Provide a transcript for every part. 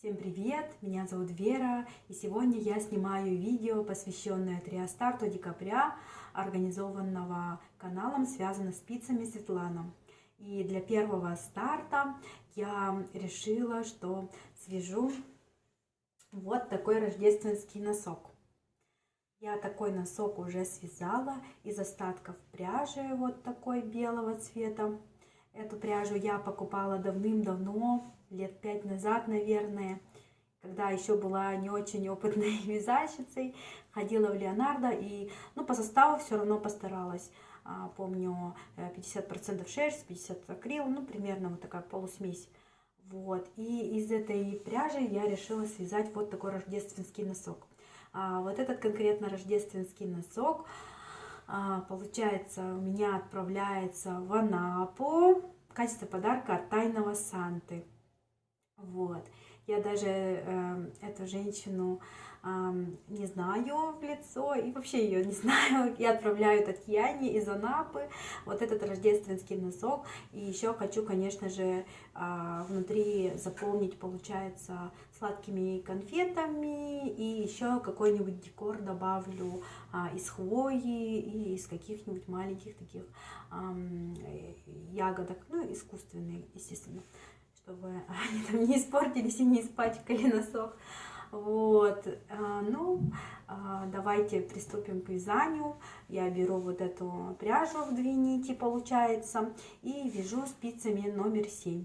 Всем привет! Меня зовут Вера, и сегодня я снимаю видео, посвященное триостарту декабря, организованного каналом «Связано спицами» Светлана. И для первого старта я решила, что свяжу вот такой рождественский носок. Я такой носок уже связала из остатков пряжи вот такой белого цвета. Эту пряжу я покупала давным-давно, лет 5 назад, наверное, когда еще была не очень опытной вязальщицей, ходила в Леонардо и по составу все равно постаралась. Помню, 50% шерсть, 50% акрил, примерно вот такая полусмесь. Вот. И из этой пряжи я решила связать вот такой рождественский носок. Вот этот конкретно рождественский носок, получается, у меня отправляется в Анапу в качестве подарка от тайного Санты. Вот. Я даже эту женщину не знаю в лицо и вообще ее не знаю. Я отправляю Татьяне из Анапы вот этот рождественский носок. И еще хочу, конечно же, внутри заполнить, получается, сладкими конфетами. И еще какой-нибудь декор добавлю из хвои и из каких-нибудь маленьких таких ягодок, искусственные, естественно, чтобы они там не испортились и не испачкали носок. Вот, давайте приступим к вязанию. Я беру вот эту пряжу в 2 нити, получается, и вяжу спицами номер 7.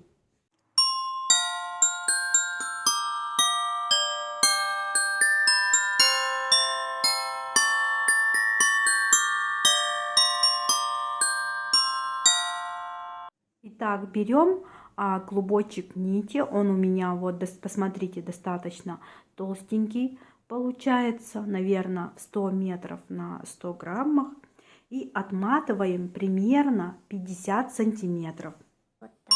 Итак, берем клубочек нити, он у меня, вот, посмотрите, достаточно толстенький, получается, наверное, 100 метров на 100 граммах, и отматываем примерно 50 сантиметров. Вот так.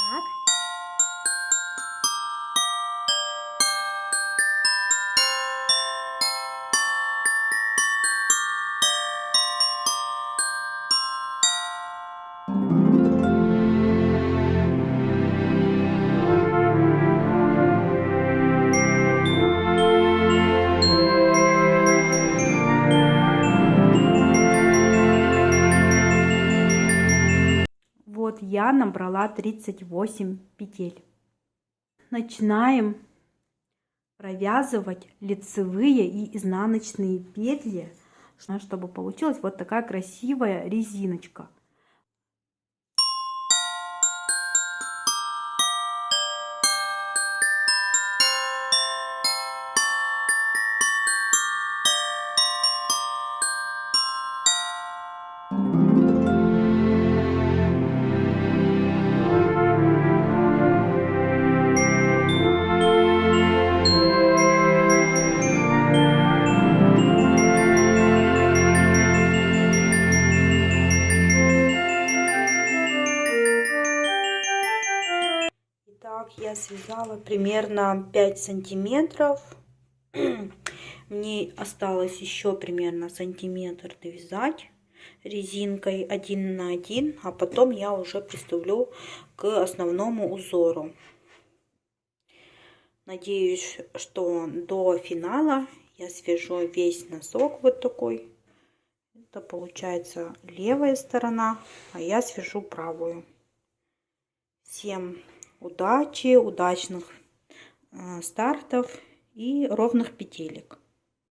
Вот я набрала 38 петель. Начинаем провязывать лицевые и изнаночные петли, чтобы получилась вот такая красивая резиночка. Я связала примерно 5 сантиметров. Мне осталось еще примерно сантиметр довязать резинкой 1 на 1, а потом я уже приступлю к основному узору. Надеюсь, что до финала я свяжу весь носок вот такой. Это получается левая сторона, а я свяжу правую. Всем удачи, удачных стартов и ровных петелек.